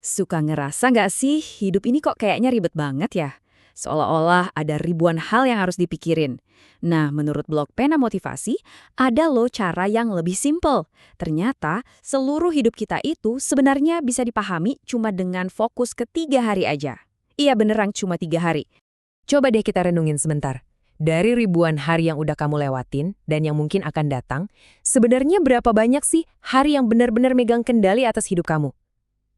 Suka ngerasa nggak sih hidup ini kok kayaknya ribet banget ya? Seolah-olah ada ribuan hal yang harus dipikirin. Nah, menurut blog Pena Motivasi, ada loh cara yang lebih simpel. Ternyata, seluruh hidup kita itu sebenarnya bisa dipahami cuma dengan fokus ke 3 hari aja. Iya beneran cuma 3 hari. Coba deh kita renungin sebentar. Dari ribuan hari yang udah kamu lewatin dan yang mungkin akan datang, sebenarnya berapa banyak sih hari yang benar-benar megang kendali atas hidup kamu?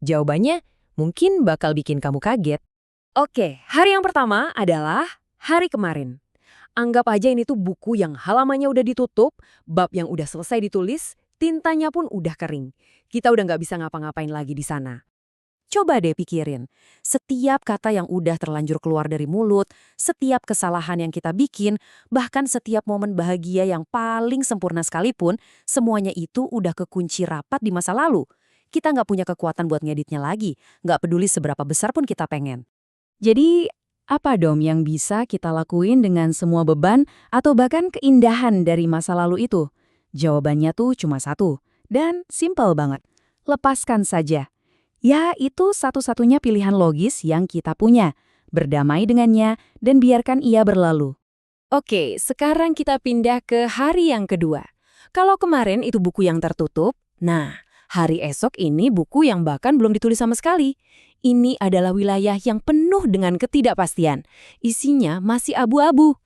Jawabannya mungkin bakal bikin kamu kaget. Oke, hari yang pertama adalah hari kemarin. Anggap aja ini tuh buku yang halamannya udah ditutup, bab yang udah selesai ditulis, tintanya pun udah kering. Kita udah nggak bisa ngapa-ngapain lagi di sana. Coba deh pikirin, setiap kata yang udah terlanjur keluar dari mulut, setiap kesalahan yang kita bikin, bahkan setiap momen bahagia yang paling sempurna sekalipun, semuanya itu udah kekunci rapat di masa lalu. Kita nggak punya kekuatan buat ngeditnya lagi, nggak peduli seberapa besar pun kita pengen. Jadi, apa dong yang bisa kita lakuin dengan semua beban atau bahkan keindahan dari masa lalu itu? Jawabannya tuh cuma satu, dan simpel banget. Lepaskan saja. Ya, itu satu-satunya pilihan logis yang kita punya. Berdamai dengannya dan biarkan ia berlalu. Oke, sekarang kita pindah ke hari yang kedua. Kalau kemarin itu buku yang tertutup, nah, hari esok ini buku yang bahkan belum ditulis sama sekali. Ini adalah wilayah yang penuh dengan ketidakpastian. Isinya masih abu-abu.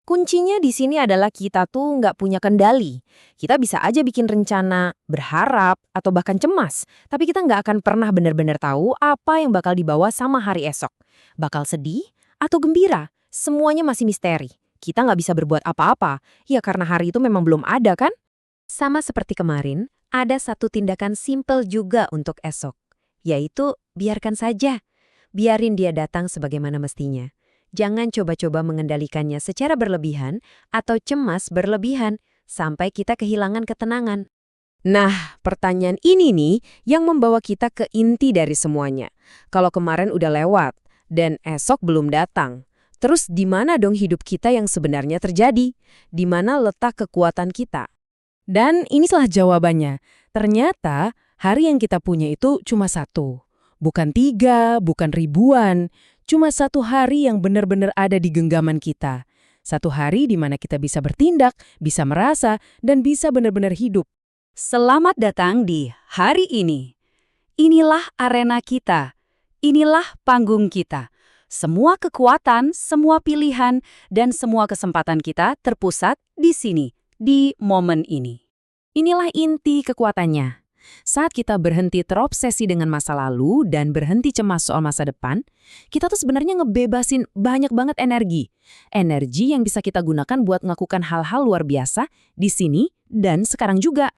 Kuncinya di sini adalah kita tuh nggak punya kendali. Kita bisa aja bikin rencana, berharap, atau bahkan cemas. Tapi kita nggak akan pernah benar-benar tahu apa yang bakal dibawa sama hari esok. Bakal sedih atau gembira, semuanya masih misteri. Kita nggak bisa berbuat apa-apa, ya karena hari itu memang belum ada kan? Sama seperti kemarin, ada satu tindakan simpel juga untuk esok, yaitu biarkan saja. Biarin dia datang sebagaimana mestinya. Jangan coba-coba mengendalikannya secara berlebihan atau cemas berlebihan sampai kita kehilangan ketenangan. Nah, pertanyaan ini nih yang membawa kita ke inti dari semuanya. Kalau kemarin udah lewat dan esok belum datang, terus di mana dong hidup kita yang sebenarnya terjadi? Di mana letak kekuatan kita? Dan inilah jawabannya. Ternyata hari yang kita punya itu cuma satu. Bukan 3, bukan ribuan. Cuma satu hari yang benar-benar ada di genggaman kita. Satu hari di mana kita bisa bertindak, bisa merasa, dan bisa benar-benar hidup. Selamat datang di hari ini. Inilah arena kita. Inilah panggung kita. Semua kekuatan, semua pilihan, dan semua kesempatan kita terpusat di sini, di momen ini. Inilah inti kekuatannya. Saat kita berhenti terobsesi dengan masa lalu dan berhenti cemas soal masa depan, kita tuh sebenarnya ngebebasin banyak banget energi. Energi yang bisa kita gunakan buat melakukan hal-hal luar biasa di sini dan sekarang juga.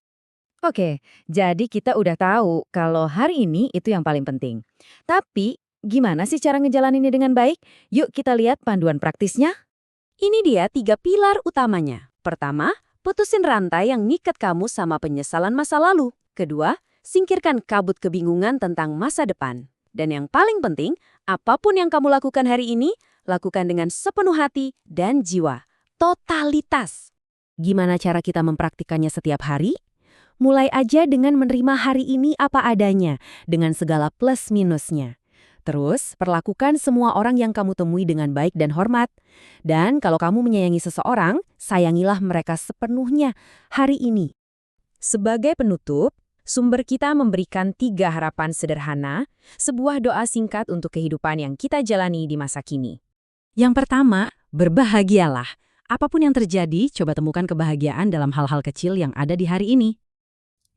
Oke, jadi kita udah tahu kalau hari ini itu yang paling penting. Tapi, gimana sih cara ngejalaninnya dengan baik? Yuk kita lihat panduan praktisnya. Ini dia 3 pilar utamanya. Pertama, putusin rantai yang ngikat kamu sama penyesalan masa lalu. Kedua, singkirkan kabut kebingungan tentang masa depan. Dan yang paling penting, apapun yang kamu lakukan hari ini, lakukan dengan sepenuh hati dan jiwa. Totalitas. Gimana cara kita mempraktikannya setiap hari? Mulai aja dengan menerima hari ini apa adanya, dengan segala plus minusnya. Terus, perlakukan semua orang yang kamu temui dengan baik dan hormat. Dan kalau kamu menyayangi seseorang, sayangilah mereka sepenuhnya hari ini. Sebagai penutup, sumber kita memberikan 3 harapan sederhana, sebuah doa singkat untuk kehidupan yang kita jalani di masa kini. Yang pertama, berbahagialah. Apapun yang terjadi, coba temukan kebahagiaan dalam hal-hal kecil yang ada di hari ini.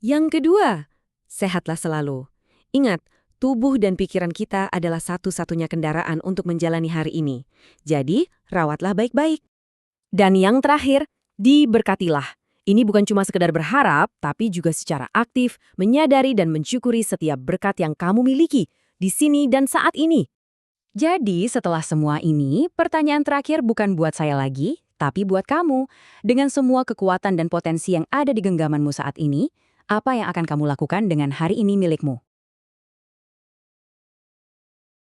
Yang kedua, sehatlah selalu. Ingat, tubuh dan pikiran kita adalah satu-satunya kendaraan untuk menjalani hari ini. Jadi, rawatlah baik-baik. Dan yang terakhir, diberkatilah. Ini bukan cuma sekedar berharap, tapi juga secara aktif, menyadari dan mensyukuri setiap berkat yang kamu miliki di sini dan saat ini. Jadi, setelah semua ini, pertanyaan terakhir bukan buat saya lagi, tapi buat kamu. Dengan semua kekuatan dan potensi yang ada di genggamanmu saat ini, apa yang akan kamu lakukan dengan hari ini milikmu?